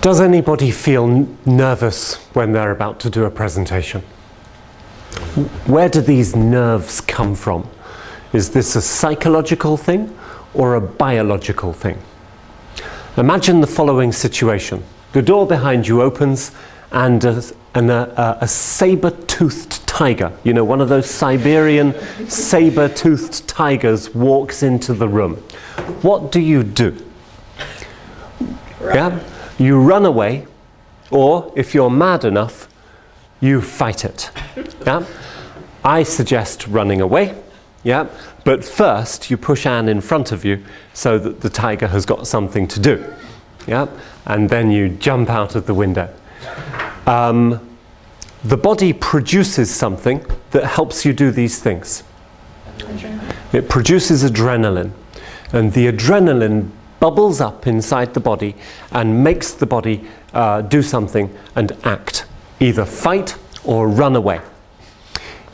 Does anybody feel nervous when they're about to do a presentation? Where do these nerves come from? Is this a psychological thing or a biological thing? Imagine the following situation. The door behind you opens and a saber-toothed tiger, you know, one of those Siberian saber-toothed tigers walks into the room. What do? Yeah? You run away, or if you're mad enough, you fight it. Yeah? I suggest running away, yeah? But first you push Anne in front of you so that the tiger has got something to do. Yeah? And then you jump out of the window. The body produces something that helps you do these things. It produces adrenaline, and the adrenaline bubbles up inside the body and makes the body do something and act, either fight or run away.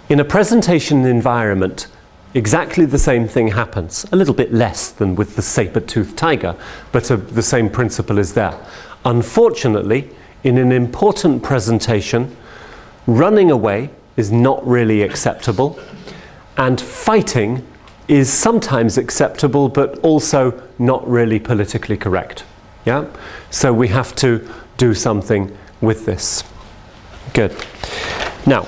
In a presentation environment, exactly the same thing happens, a little bit less than with the saber-toothed tiger, but the same principle is there. Unfortunately, in an important presentation, running away is not really acceptable, and fighting is sometimes acceptable but also not really politically correct. Yeah? So we have to do something with this. Good. Now,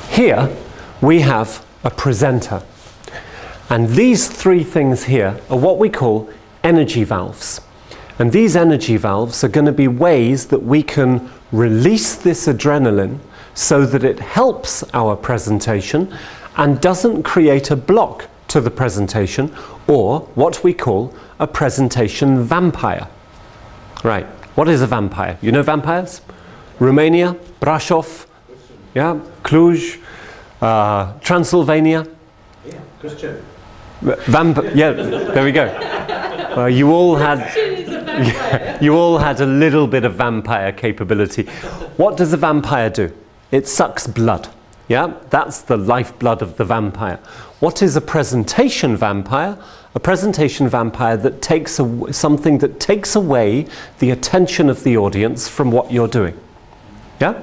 here we have a presenter, and these three things here are what we call energy valves. And these energy valves are going to be ways that we can release this adrenaline so that it helps our presentation and doesn't create a block to the presentation, or what we call a presentation vampire. Right, what is a vampire? You know vampires? Romania, Brasov, yeah, Cluj, Transylvania. Yeah, Christian. Yeah, there we go. You all had a little bit of vampire capability. What does a vampire do? It sucks blood. Yeah, that's the lifeblood of the vampire. What is a presentation vampire? A presentation vampire that takes something that takes away the attention of the audience from what you're doing. Yeah?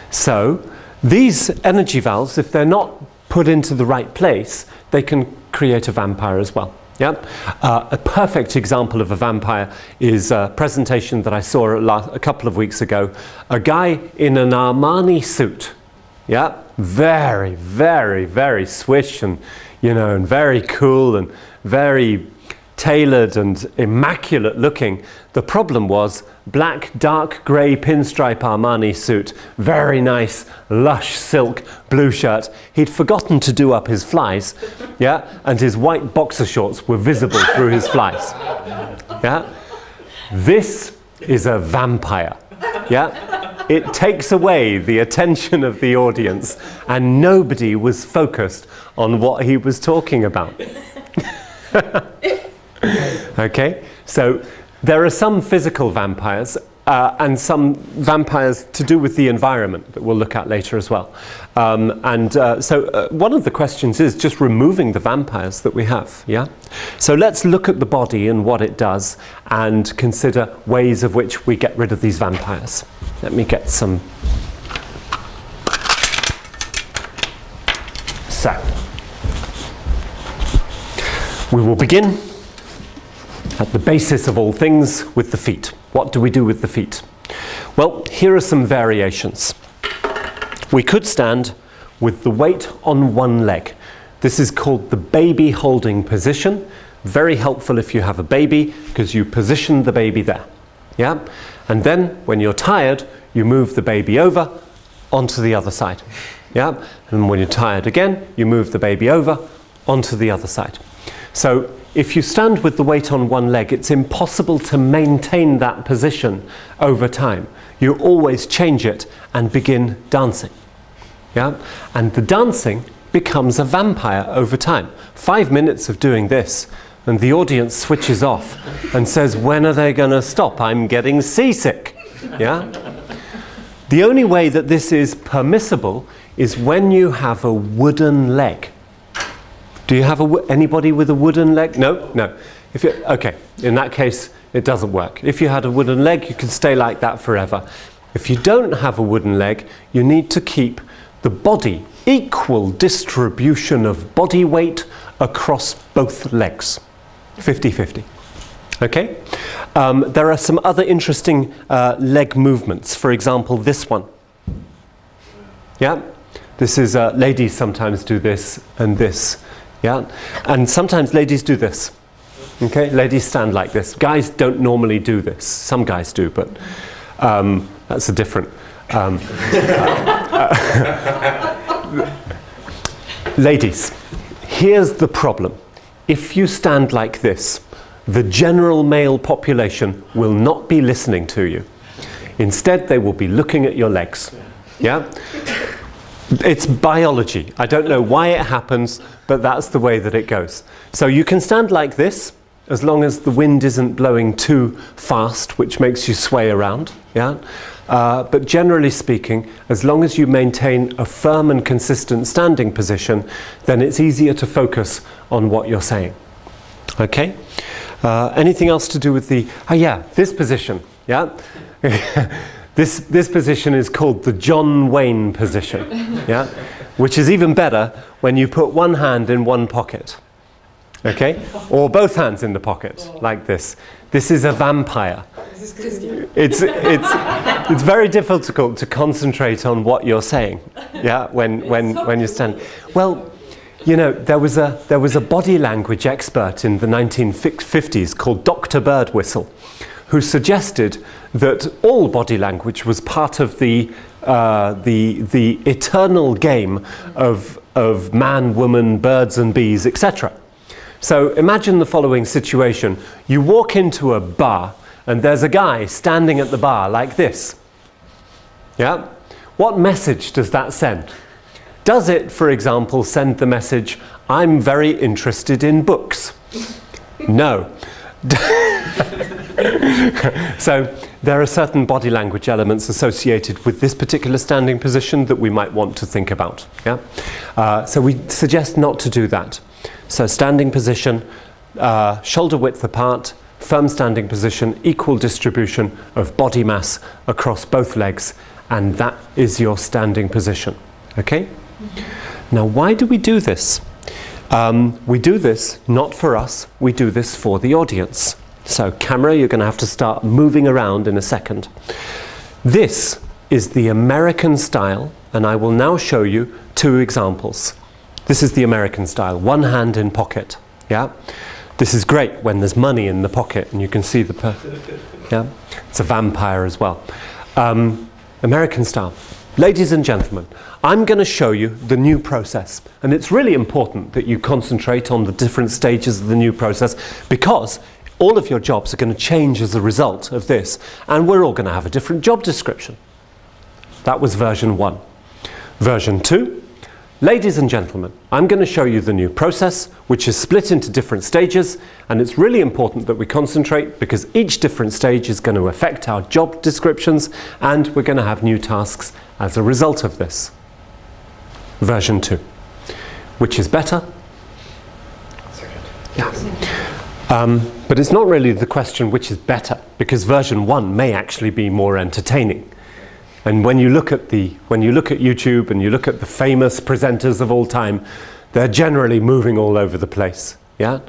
So these energy valves, if they're not put into the right place, they can create a vampire as well. Yeah? A perfect example of a vampire is a presentation that I saw a couple of weeks ago. A guy in an Armani suit. Yeah? Very, very, very swish and, you know, and very cool and very tailored and immaculate looking. The problem was black, dark grey pinstripe Armani suit, very nice, lush silk blue shirt. He'd forgotten to do up his flies, yeah, and his white boxer shorts were visible through his flies. Yeah, this is a vampire. Yeah, it takes away the attention of the audience, and nobody was focused on what he was talking about. Okay, so there are some physical vampires and some vampires to do with the environment that we'll look at later as well. So one of the questions is just removing the vampires that we have. Yeah. So let's look at the body and what it does and consider ways of which we get rid of these vampires. Let me get some. So we will begin at the basis of all things with the feet. What do we do with the feet? Well, here are some variations. We could stand with the weight on one leg. This is called the baby holding position. Very helpful if you have a baby, because you position the baby there. Yeah? And then when you're tired, you move the baby over onto the other side. Yeah? And when you're tired again, you move the baby over onto the other side. So if you stand with the weight on one leg, it's impossible to maintain that position over time. You always change it and begin dancing. Yeah? And the dancing becomes a vampire over time. 5 minutes of doing this, and the audience switches off and says, when are they going to stop? I'm getting seasick. Yeah? The only way that this is permissible is when you have a wooden leg. Do you have anybody with a wooden leg? No? No. Okay, in that case, it doesn't work. If you had a wooden leg, you could stay like that forever. If you don't have a wooden leg, you need to keep the body, equal distribution of body weight across both legs, 50-50. Okay? There are some other interesting leg movements. For example, this one. Yeah? This is, ladies sometimes do this and this. Yeah? And sometimes ladies do this. Okay? Ladies stand like this. Guys don't normally do this. Some guys do, but that's a different... Ladies, here's the problem. If you stand like this, the general male population will not be listening to you. Instead, they will be looking at your legs. Yeah? It's biology. I don't know why it happens, but that's the way that it goes. So you can stand like this, as long as the wind isn't blowing too fast, which makes you sway around. Yeah? But generally speaking, as long as you maintain a firm and consistent standing position, then it's easier to focus on what you're saying. Okay? Anything else to do with the... Oh yeah, this position. Yeah? This position is called the John Wayne position. Yeah? Which is even better when you put one hand in one pocket. Okay? Or both hands in the pocket, like this. This is a vampire. It's very difficult to concentrate on what you're saying, yeah, when you stand. Well, you know, there was a body language expert in the 1950s called Dr. Birdwhistle, who suggested that all body language was part of the eternal game of man, woman, birds and bees, etc. So imagine the following situation. You walk into a bar and there's a guy standing at the bar like this. Yeah? What message does that send? Does it, for example, send the message, I'm very interested in books? No. So there are certain body language elements associated with this particular standing position that we might want to think about. Yeah? So we suggest not to do that. So standing position, shoulder width apart, firm standing position, equal distribution of body mass across both legs, and that is your standing position. Okay? Mm-hmm. Now, why do we do this? We do this not for us, we do this for the audience. So camera, you're going to have to start moving around in a second. This is the American style, and I will now show you two examples. This is the American style, one hand in pocket. Yeah? This is great when there's money in the pocket and you can see the yeah? It's a vampire as well. American style. Ladies and gentlemen, I'm going to show you the new process, and it's really important that you concentrate on the different stages of the new process, because all of your jobs are going to change as a result of this, and we're all going to have a different job description. That was version 1. Version 2. Ladies and gentlemen, I'm going to show you the new process, which is split into different stages, and it's really important that we concentrate because each different stage is going to affect our job descriptions, and we're going to have new tasks as a result of this. Version 2. Which is better? Second. Yeah. But it's not really the question which is better, because version 1 may actually be more entertaining. And when you look at YouTube and you look at the famous presenters of all time, they're generally moving all over the place. Yeah?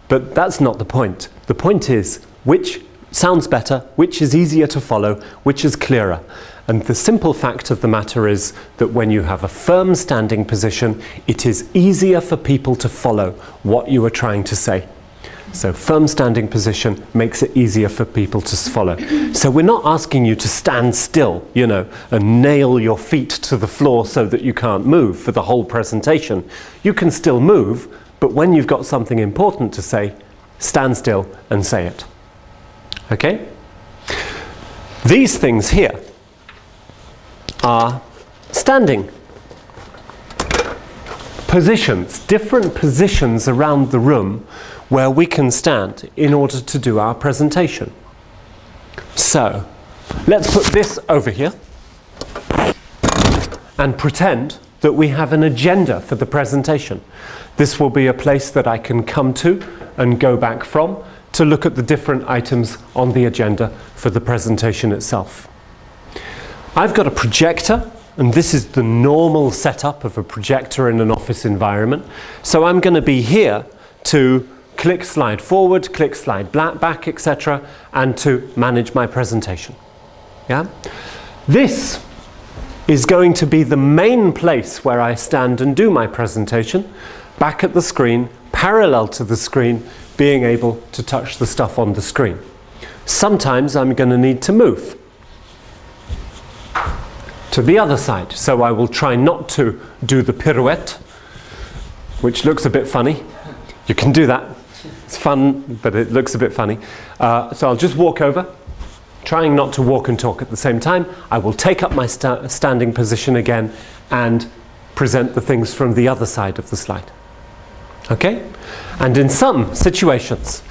But that's not the point. The point is which sounds better, which is easier to follow, which is clearer. And the simple fact of the matter is that when you have a firm standing position, it is easier for people to follow what you are trying to say. So firm standing position makes it easier for people to follow. So we're not asking you to stand still, you know, and nail your feet to the floor so that you can't move for the whole presentation. You can still move, but when you've got something important to say, stand still and say it. Okay? These things here are standing positions, different positions around the room where we can stand in order to do our presentation. So, let's put this over here and pretend that we have an agenda for the presentation. This will be a place that I can come to and go back from. to look at the different items on the agenda for the presentation itself. I've got a projector, and this is the normal setup of a projector in an office environment. So I'm going to be here to click slide forward, click slide back, etc., and to manage my presentation. Yeah? This is going to be the main place where I stand and do my presentation, back at the screen, parallel to the screen, being able to touch the stuff on the screen. Sometimes I'm going to need to move to the other side, so I will try not to do the pirouette, which looks a bit funny. You can do that. It's fun, but it looks a bit funny. So I'll just walk over, trying not to walk and talk at the same time. I will take up my standing position again and present the things from the other side of the slide. Okay? And in some situations,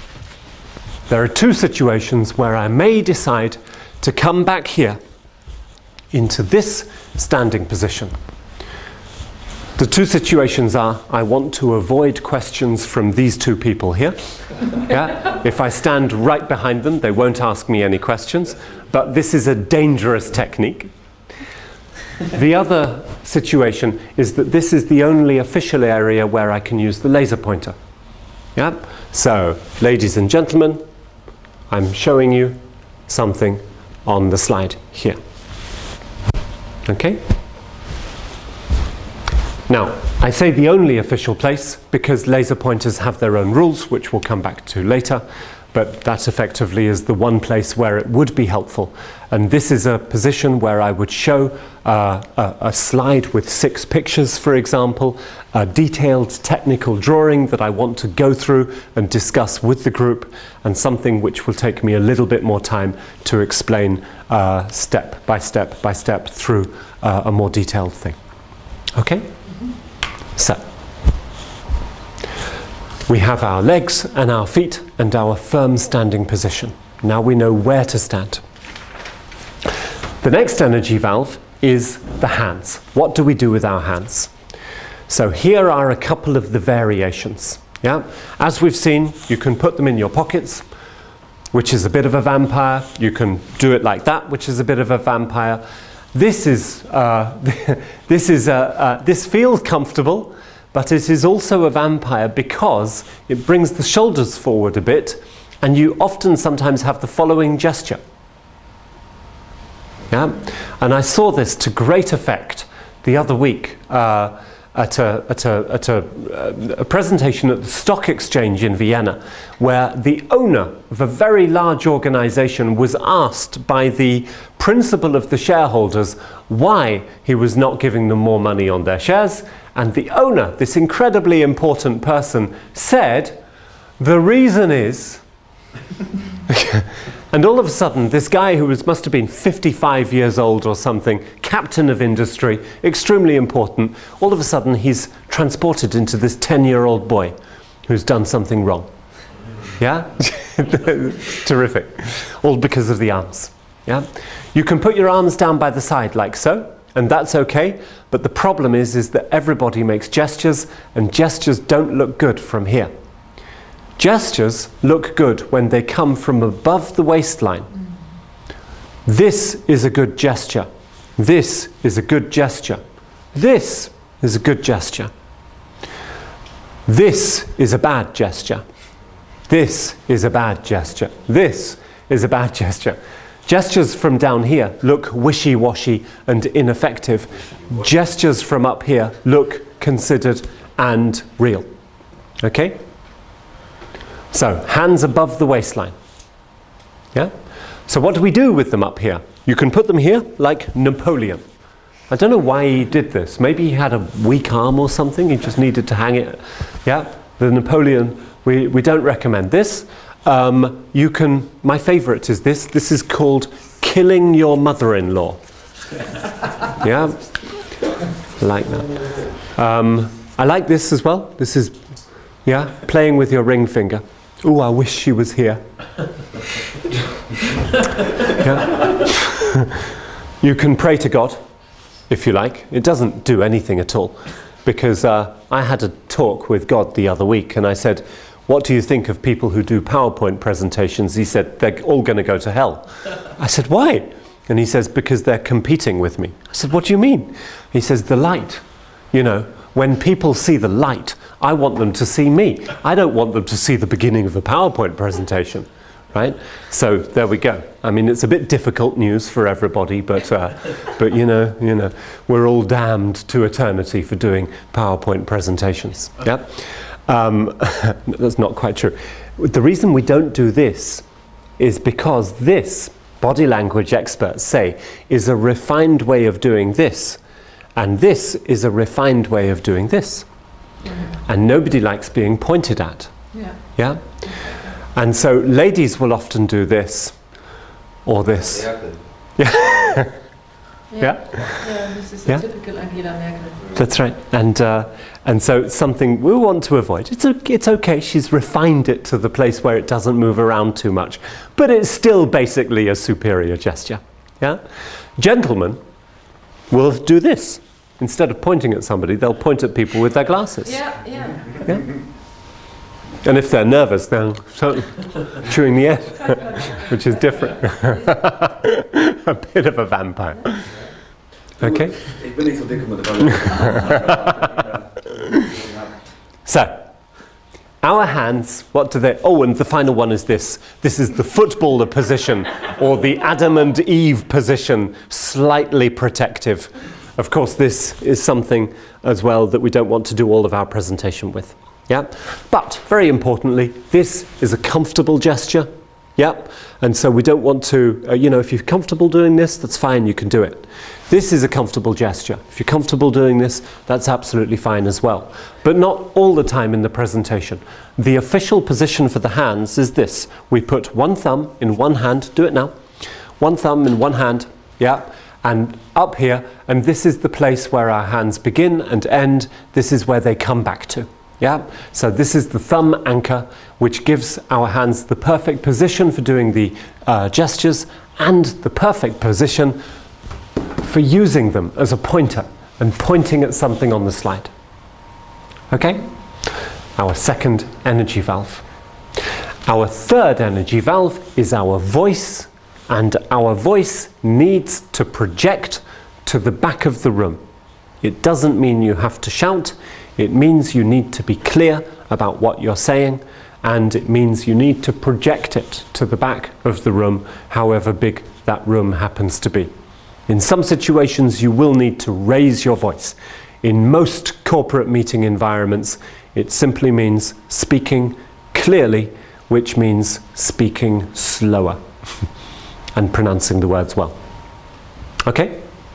there are two situations where I may decide to come back here into this standing position. The two situations are, I want to avoid questions from these two people here. Yeah? If I stand right behind them, they won't ask me any questions, but this is a dangerous technique. The other situation is that this is the only official area where I can use the laser pointer. Yeah? So, ladies and gentlemen, I'm showing you something on the slide here. Okay? Now, I say the only official place because laser pointers have their own rules, which we'll come back to later, but that effectively is the one place where it would be helpful. And this is a position where I would show a slide with 6 pictures, for example, a detailed technical drawing that I want to go through and discuss with the group, and something which will take me a little bit more time to explain step by step by step through a more detailed thing. Okay? So, we have our legs and our feet and our firm standing position. Now we know where to stand. The next energy valve is the hands. What do we do with our hands? So here are a couple of the variations. Yeah? As we've seen, you can put them in your pockets, which is a bit of a vampire. You can do it like that, which is a bit of a vampire. This feels comfortable, but it is also a vampire because it brings the shoulders forward a bit, and you often sometimes have the following gesture. Yeah? And I saw this to great effect the other week at a presentation at the Stock Exchange in Vienna, where the owner of a very large organization was asked by the principal of the shareholders why he was not giving them more money on their shares, and the owner, this incredibly important person, said, "The reason is..." And all of a sudden, this guy who must have been 55 years old or something, captain of industry, extremely important, all of a sudden he's transported into this 10-year-old boy who's done something wrong. Yeah? Terrific. All because of the arms. Yeah? You can put your arms down by the side like so, and that's okay, but the problem is that everybody makes gestures, and gestures don't look good from here. Gestures look good when they come from above the waistline. This is a good gesture. This is a good gesture. This is a good gesture. This is a bad gesture. This is a bad gesture. This is a bad gesture. Gestures from down here look wishy-washy and ineffective. Gestures from up here look considered and real. Okay? So, hands above the waistline. Yeah? So what do we do with them up here? You can put them here like Napoleon. I don't know why he did this. Maybe he had a weak arm or something. He just needed to hang it. Yeah? The Napoleon, we don't recommend this. You can, my favorite is this. This is called killing your mother-in-law. Yeah? I like that. I like this as well. This is, yeah, playing with your ring finger. Ooh, I wish she was here. Yeah. You can pray to God, if you like. It doesn't do anything at all. Because I had a talk with God the other week, and I said, what do you think of people who do PowerPoint presentations? He said, they're all going to go to hell. I said, why? And he says, because they're competing with me. I said, what do you mean? He says, the light. You know, when people see the light, I want them to see me. I don't want them to see the beginning of a PowerPoint presentation, right? So there we go. I mean, it's a bit difficult news for everybody, but you know, we're all damned to eternity for doing PowerPoint presentations. Yeah, that's not quite true. The reason we don't do this is because this, body language experts say, is a refined way of doing this. And this is a refined way of doing this. And nobody likes being pointed at. Yeah? And so ladies will often do this or this. Yeah. Yeah, this is a typical Angela Merkel. That's right. And so it's something we want to avoid. It's okay, she's refined it to the place where it doesn't move around too much. But it's still basically a superior gesture. Yeah? Gentlemen will do this. Instead of pointing at somebody, they'll point at people with their glasses. Yeah. And if they're nervous, they'll start chewing the air, which is different. A bit of a vampire. Okay? Ik ben niet zo dik met de So, our hands, what do they... Oh, and the final one is this. This is the footballer position, or the Adam and Eve position, slightly protective. Of course, this is something as well that we don't want to do all of our presentation with. Yeah? But, very importantly, this is a comfortable gesture. Yeah? And so we don't want to, if you're comfortable doing this, that's fine, you can do it. This is a comfortable gesture. If you're comfortable doing this, that's absolutely fine as well. But not all the time in the presentation. The official position for the hands is this. We put one thumb in one hand, do it now. One thumb in one hand, yeah, and up here, and this is the place where our hands begin and end. This is where they come back to. Yeah, so this is the thumb anchor, which gives our hands the perfect position for doing the gestures and the perfect position for using them as a pointer and pointing at something on the slide. Okay? Our second energy valve. Our third energy valve is our voice, and our voice needs to project to the back of the room. It doesn't mean you have to shout. It means you need to be clear about what you're saying, and it means you need to project it to the back of the room, however big that room happens to be. In some situations, you will need to raise your voice. In most corporate meeting environments, it simply means speaking clearly, which means speaking slower and pronouncing the words well. Okay?